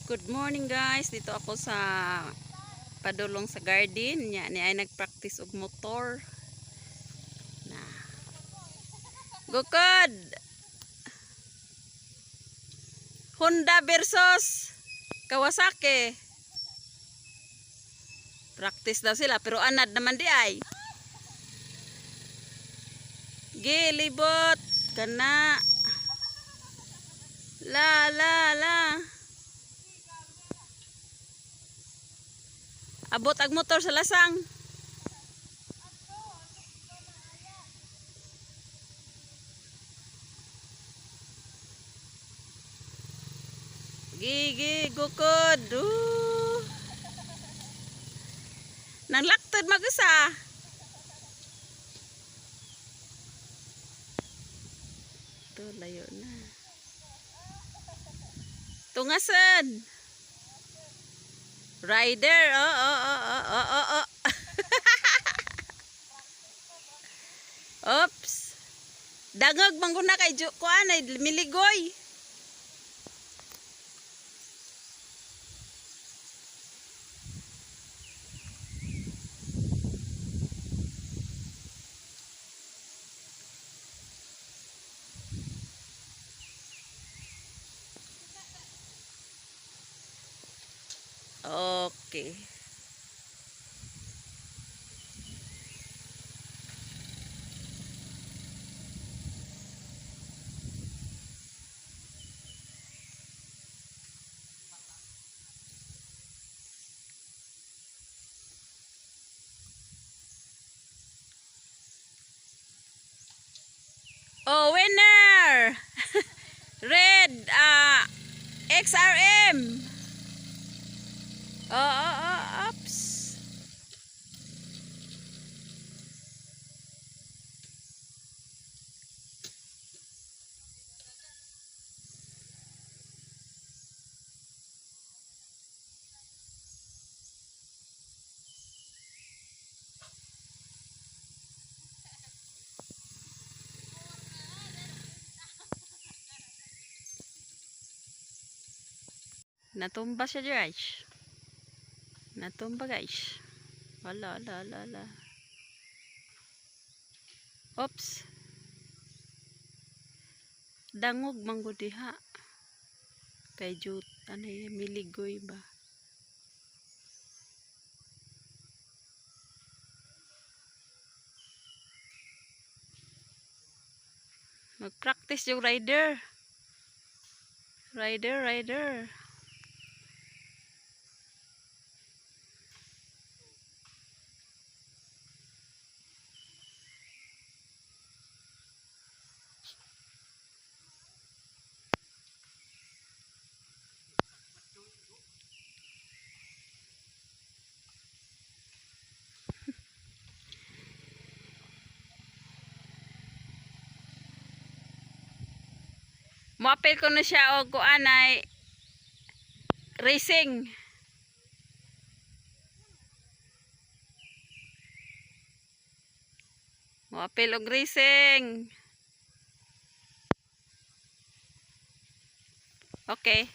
Good morning guys, dito ako sa padulong sa garden niya ni ay nagpractice og motor na gukod Honda versus Kawasaki. Practice daw sila pero anad naman di ay gilibot kana la la la abot ag motor sa lasang. Gigi gukod. Nang laktod mag-usa. Ito layo na. Tungasan. Rider. Oh. Oops. Dagag mangguna kay kuan ay miligoy. Okay. Oh, winner! Red XRM. Oops. Natumba siya guys. Natumba guys. Wala. Oops. Dangog manggo diha. Kay jut ano yan, miligoy ba? Mag-practice yung rider. Rider. Moapil ko na siya og kuan ay racing. Moapil og racing. Okay.